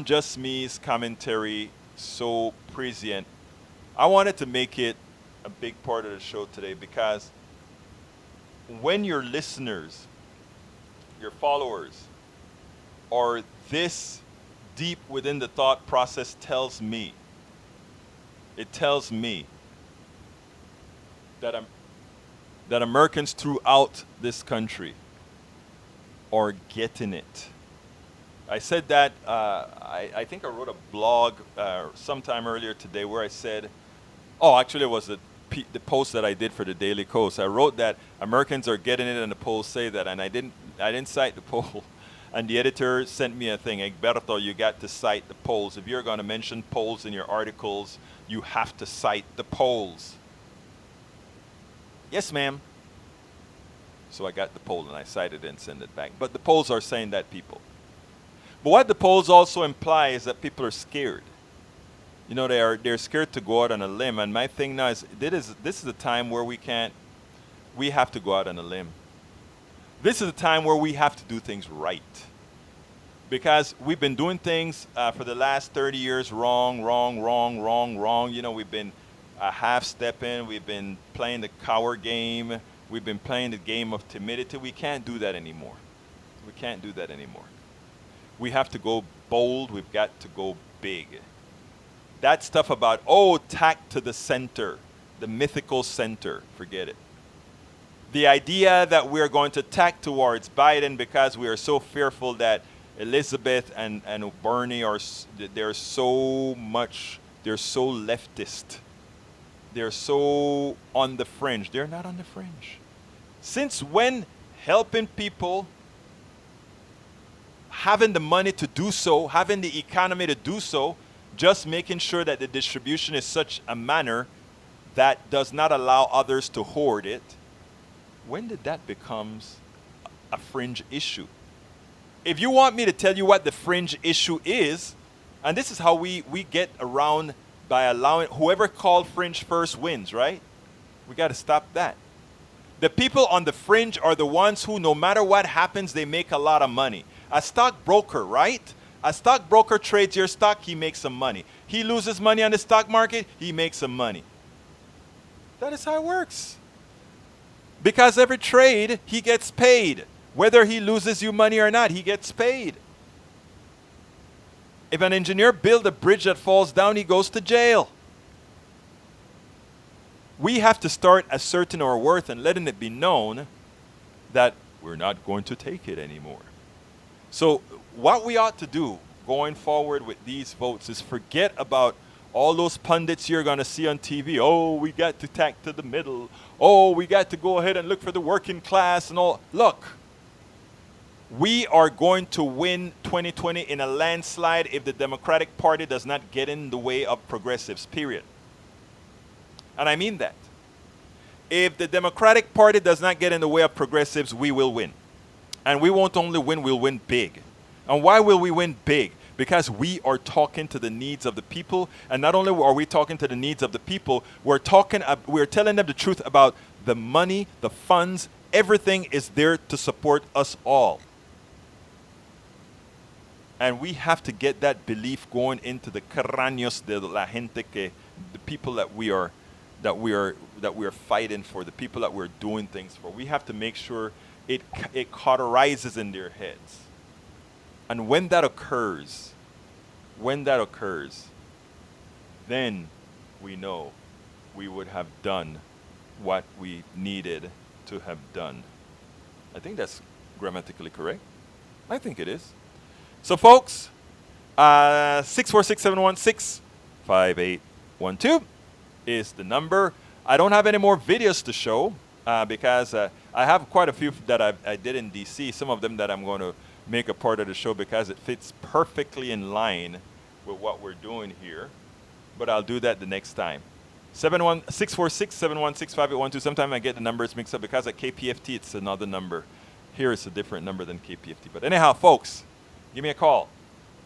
Just Me's commentary so prescient. I wanted to make it a big part of the show today because when your listeners, your followers, are this deep within the thought process tells me It tells me that that Americans throughout this country are getting it. I said that, I think I wrote a blog sometime earlier today where I said, oh, actually it was the post that I did for the Daily Coast. I wrote that Americans are getting it and the polls say that, and I didn't cite the poll. And the editor sent me a thing, Egberto, you got to cite the polls. If you're going to mention polls in your articles, you have to cite the polls. Yes, ma'am. So I got the poll and I cited it and sent it back. But the polls are saying that, people. But what the polls also imply is that people are scared. You know, they're scared to go out on a limb. And my thing now is this is a time where we have to go out on a limb. This is a time where we have to do things right. Because we've been doing things for the last 30 years wrong. You know, we've been half-stepping. We've been playing the coward game. We've been playing the game of timidity. We can't do that anymore. We can't do that anymore. We have to go bold. We've got to go big. That stuff about, tack to the center, the mythical center, forget it. The idea that we're going to tack towards Biden because we are so fearful that Elizabeth and Bernie they're so leftist. They're so on the fringe. They're not on the fringe. Since when helping people, having the money to do so, having the economy to do so, just making sure that the distribution is such a manner that does not allow others to hoard it, when did that become a fringe issue? If you want me to tell you what the fringe issue is, and this is how we get around by allowing whoever called fringe first wins, right? We got to stop that. The people on the fringe are the ones who, no matter what happens, they make a lot of money. A stockbroker, right? A stockbroker trades your stock, he makes some money. He loses money on the stock market, he makes some money. That is how it works. Because every trade, he gets paid. Whether he loses you money or not, he gets paid. If an engineer builds a bridge that falls down, he goes to jail. We have to start asserting our worth and letting it be known that we're not going to take it anymore. So what we ought to do going forward with these votes is forget about all those pundits you're going to see on TV. Oh, we got to tack to the middle. Oh, we got to go ahead and look for the working class and all. Look, we are going to win 2020 in a landslide if the Democratic Party does not get in the way of progressives, period. And I mean that. If the Democratic Party does not get in the way of progressives, we will win. And we won't only win, we'll win big. And why will we win big? Because we are talking to the needs of the people. And not only are we talking to the needs of the people, we're telling them the truth about the money, the funds, everything is there to support us all. And we have to get that belief going into the cráneos de la gente que, the people that we are fighting for, the people that we're doing things for. We have to make sure it cauterizes in their heads. And when that occurs, then we know we would have done what we needed to have done. I think that's grammatically correct. I think it is. So folks, 646-716-5812 is the number. I don't have any more videos to show because I have quite a few that I did in DC, some of them that I'm going to make a part of the show because it fits perfectly in line with what we're doing here. But I'll do that the next time. 646-716-5812. Sometimes I get the numbers mixed up because at KPFT it's another number. Here it's a different number than KPFT. But anyhow, folks, give me a call.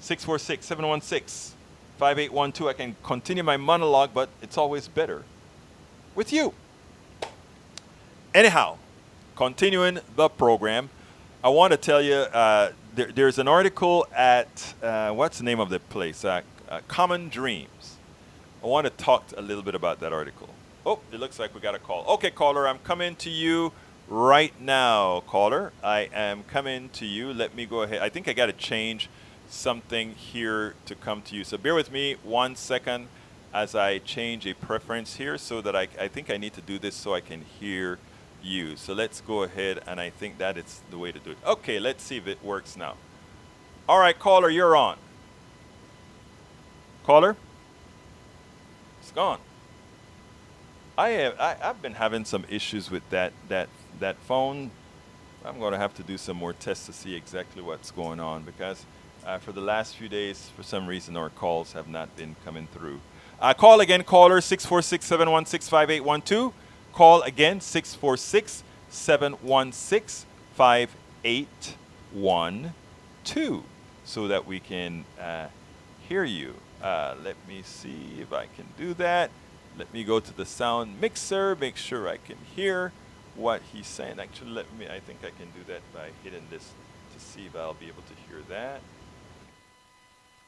646-716-5812. I can continue my monologue, but it's always better with you. Anyhow, continuing the program, I want to tell you there's an article at, what's the name of the place? Common Dreams. I want to talk a little bit about that article. Oh, it looks like we got a call. Okay, caller, I'm coming to you right now, caller. I am coming to you. Let me go ahead. I think I got to change something here to come to you. So bear with me 1 second. as I change a preference here so that I think I need to do this so I can hear you. So let's go ahead, and I think that is the way to do it. Okay, let's see if it works now. All right, caller, you're on. Caller? It's gone. I've been having some issues with that phone. I'm going to have to do some more tests to see exactly what's going on, because for the last few days, for some reason, our calls have not been coming through. Call again, caller, 646-716-5812. Call again, 646-716-5812, so that we can hear you. Let me see if I can do that. Let me go to the sound mixer, make sure I can hear what he's saying. Actually, I think I can do that by hitting this to see if I'll be able to hear that.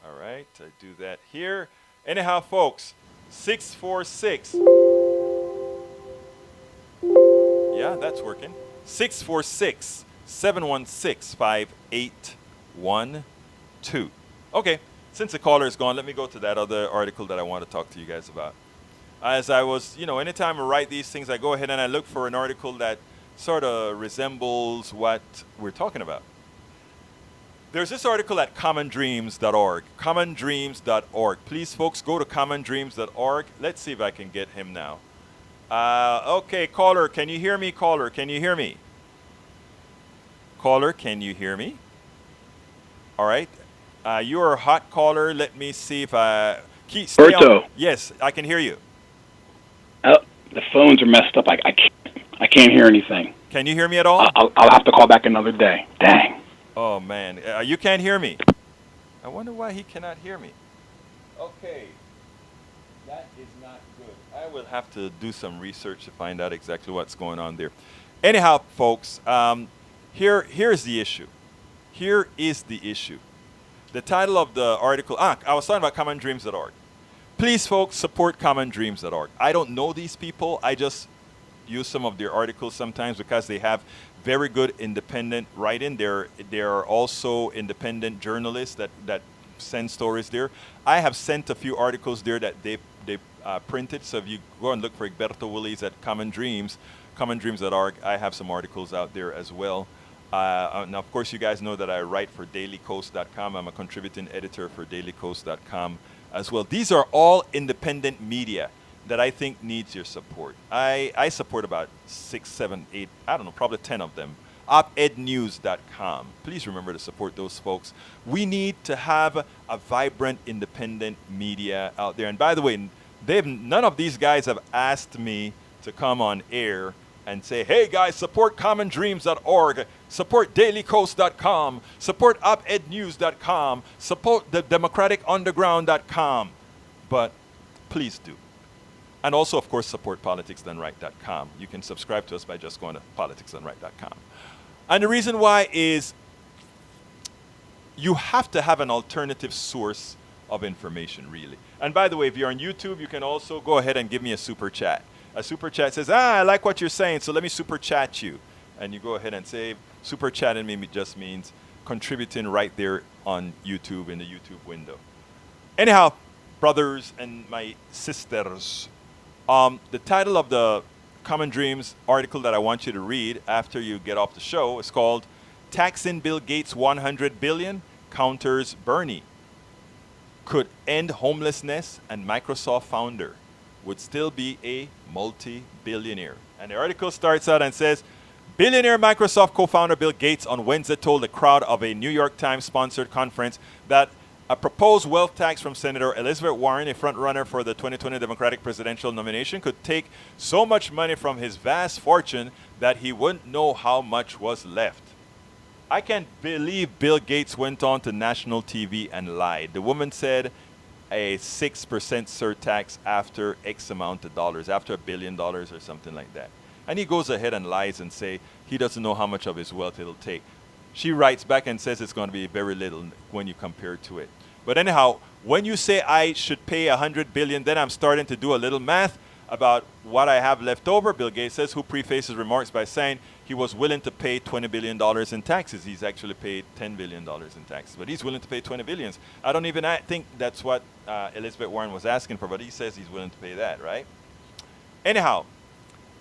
All right, I do that here. Anyhow, folks, 646. Yeah, that's working. 646-716-5812. Okay, since the caller is gone, let me go to that other article that I want to talk to you guys about. As I was, anytime I write these things, I go ahead and I look for an article that sort of resembles what we're talking about. There's this article at commondreams.org. Commondreams.org. Please, folks, go to commondreams.org. Let's see if I can get him now. Okay, caller, can you hear me? Caller, can you hear me? Caller, can you hear me? All right. You're a hot caller. Let me see if I... Stay on. Yes, I can hear you. The phones are messed up. I can't hear anything. Can you hear me at all? I'll have to call back another day. Dang. Oh, man. You can't hear me. I wonder why he cannot hear me. Okay. That is not good. I will have to do some research to find out exactly what's going on there. Anyhow, folks, here's the issue. Here is the issue. The title of the article, I was talking about commondreams.org. Please, folks, support commondreams.org. I don't know these people. I just use some of their articles sometimes because they have very good independent writing. There are also independent journalists that send stories there. I have sent a few articles there that they printed. So if you go and look for Egberto Willies at commondreams.org, I have some articles out there as well. Now, of course, you guys know that I write for dailycoast.com. I'm a contributing editor for dailycoast.com as well. These are all independent media that I think needs your support. I support about 6, 7, 8, I don't know, probably 10 of them. opednews.com. Please remember to support those folks. We need to have a vibrant independent media out there. And by the way, none of these guys have asked me to come on air and say, hey guys, support commondreams.org, support dailycoast.com, support opednews.com, support the democraticunderground.com. But please do. And also, of course, support politicsdoneright.com. You can subscribe to us by just going to politicsdoneright.com. And the reason why is you have to have an alternative source of information, really. And by the way, if you're on YouTube, you can also go ahead and give me a super chat. A super chat says, I like what you're saying, so let me super chat you. And you go ahead and say, super chatting me just means contributing right there on YouTube in the YouTube window. Anyhow, brothers and my sisters, the title of the Common Dreams article that I want you to read after you get off the show is called Taxing Bill Gates $100 billion Counters Bernie. Could end homelessness and Microsoft founder would still be a multi-billionaire. And the article starts out and says, billionaire Microsoft co-founder Bill Gates on Wednesday told the crowd of a New York Times sponsored conference that a proposed wealth tax from Senator Elizabeth Warren, a frontrunner for the 2020 Democratic presidential nomination, could take so much money from his vast fortune that he wouldn't know how much was left. I can't believe Bill Gates went on to national TV and lied. The woman said a 6% surtax after X amount of dollars, after $1 billion or something like that. And he goes ahead and lies and say he doesn't know how much of his wealth it'll take. She writes back and says it's going to be very little when you compare to it. But anyhow, when you say I should pay $100 billion, then I'm starting to do a little math. about what I have left over, Bill Gates says, who prefaces remarks by saying he was willing to pay $20 billion in taxes. He's actually paid $10 billion in taxes, but he's willing to pay $20 billion. I don't even think that's what Elizabeth Warren was asking for, but he says he's willing to pay that, right? Anyhow,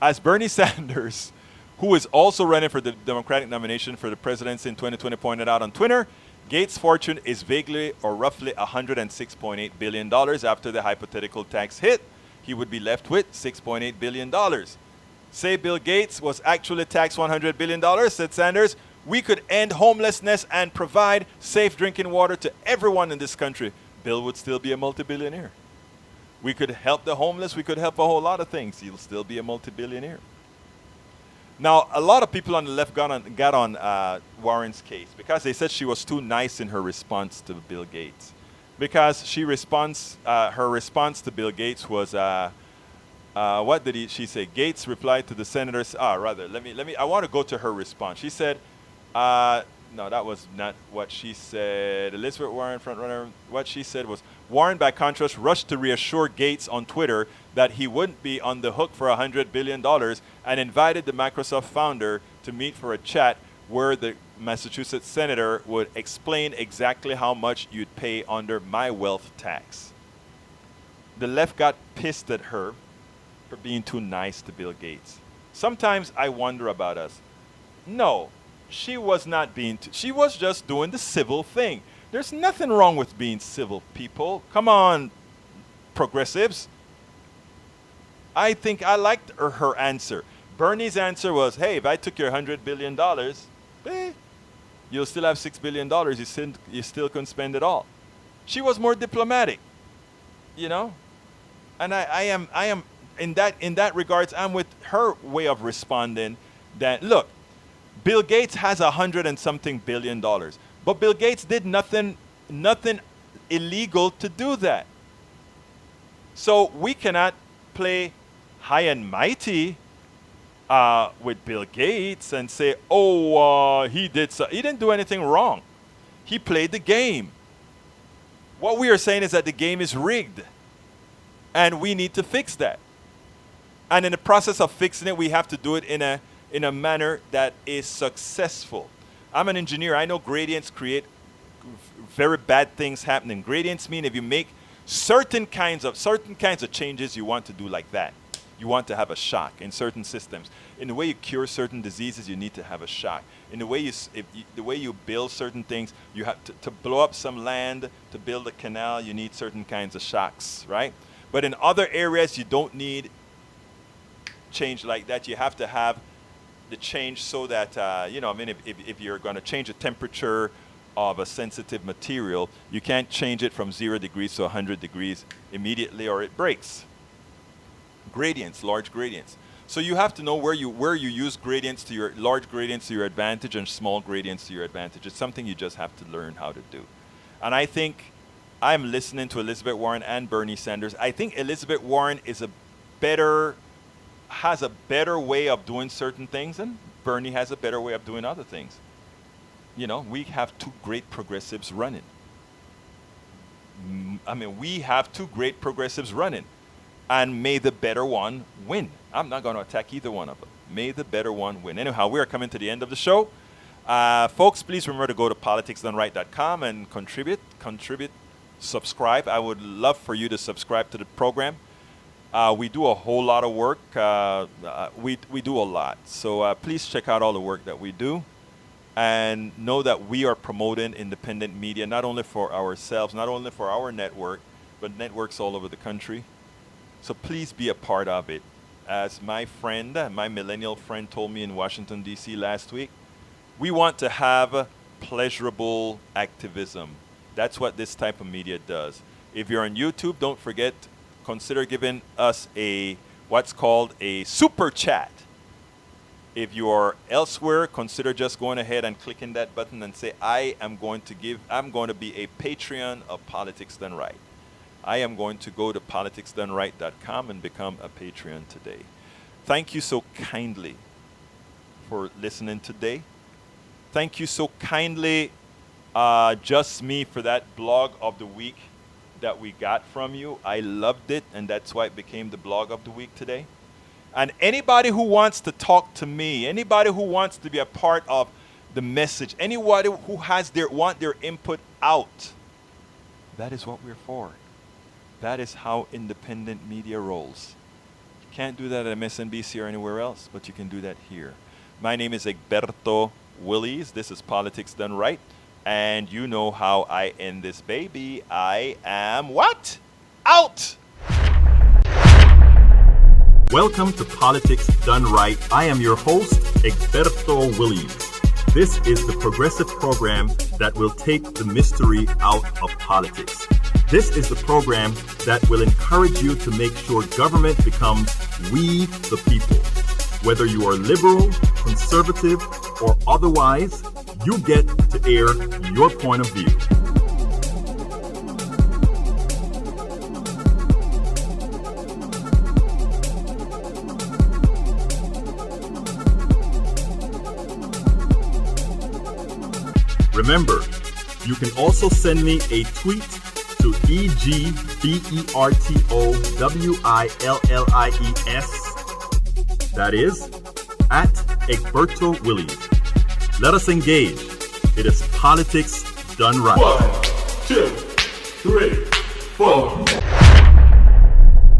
as Bernie Sanders, who is also running for the Democratic nomination for the presidency in 2020, pointed out on Twitter, Gates' fortune is vaguely or roughly $106.8 billion after the hypothetical tax hit. He would be left with $6.8 billion. Say Bill Gates was actually taxed $100 billion, said Sanders, we could end homelessness and provide safe drinking water to everyone in this country. Bill would still be a multi-billionaire. We could help the homeless. We could help a whole lot of things. He'll still be a multi-billionaire. Now, a lot of people on the left got on Warren's case because they said she was too nice in her response to Bill Gates. Because her response to Bill Gates was, what did she say? Gates replied to the senators. I want to go to her response. She said, no, that was not what she said. Elizabeth Warren, frontrunner. What she said was, Warren, by contrast, rushed to reassure Gates on Twitter that he wouldn't be on the hook for $100 billion and invited the Microsoft founder to meet for a chat where the Massachusetts senator would explain exactly how much you'd pay under my wealth tax. The left got pissed at her for being too nice to Bill Gates. Sometimes I wonder about us. No, she was not being, she was just doing the civil thing. There's nothing wrong with being civil, people. Come on, progressives. I think I liked her answer. Bernie's answer was, hey, if I took your $100 billion, you'll still have $6 billion. You still couldn't spend it all. She was more diplomatic, you know? And I am in that regards, I'm with her way of responding that, look, Bill Gates has $100 and something billion. But Bill Gates did nothing illegal to do that. So we cannot play high and mighty with Bill Gates and say, oh, he didn't do anything wrong. He played the game. What we are saying is that the game is rigged. And we need to fix that. And in the process of fixing it, we have to do it in a manner that is successful. I'm an engineer. I know gradients create very bad things happening. Gradients mean if you make certain kinds of changes, you want to do like that. You want to have a shock in certain systems. In the way you cure certain diseases, you need to have a shock. In the way you build certain things, you have to blow up some land, to build a canal, you need certain kinds of shocks, right? But in other areas, you don't need change like that. You have to have the change so that, if you're going to change the temperature of a sensitive material, you can't change it from 0 degrees to 100 degrees immediately or it breaks. Gradients, large gradients. So you have to know where you use gradients to your large gradients to your advantage and small gradients to your advantage. It's something you just have to learn how to do. And I think I'm listening to Elizabeth Warren and Bernie Sanders. I think Elizabeth Warren has a better way of doing certain things, and Bernie has a better way of doing other things. You know, we have two great progressives running. We have two great progressives running. And may the better one win. I'm not going to attack either one of them. May the better one win. Anyhow, we are coming to the end of the show. Folks, please remember to go to politicsdoneright.com and contribute, subscribe. I would love for you to subscribe to the program. We do a whole lot of work. We do a lot. So please check out all the work that we do. And know that we are promoting independent media, not only for ourselves, not only for our network, but networks all over the country. So please be a part of it. As my millennial friend told me in Washington, D.C. last week, we want to have pleasurable activism. That's what this type of media does. If you're on YouTube, don't forget, consider giving us what's called a super chat. If you are elsewhere, consider just going ahead and clicking that button and say, I'm going to be a Patreon of Politics Done Right. I am going to go to politicsdoneright.com and become a Patreon today. Thank you so kindly for listening today. Thank you so kindly, Just Me, for that blog of the week that we got from you. I loved it, and that's why it became the blog of the week today. And anybody who wants to talk to me, anybody who wants to be a part of the message, anybody who has want their input out, that is what we're for. That is how independent media rolls. You can't do that at MSNBC or anywhere else, but you can do that here. My name is Egberto Willies. This is Politics Done Right. And you know how I end this baby. I am what? Out! Welcome to Politics Done Right. I am your host, Egberto Willies. This is the progressive program that will take the mystery out of politics. This is the program that will encourage you to make sure government becomes we the people. Whether you are liberal, conservative, or otherwise, you get to air your point of view. Remember, you can also send me a tweet to EGBERTOWILLIES. That is, at Egberto Willies. Let us engage. It is Politics Done Right. 1, 2, 3, 4.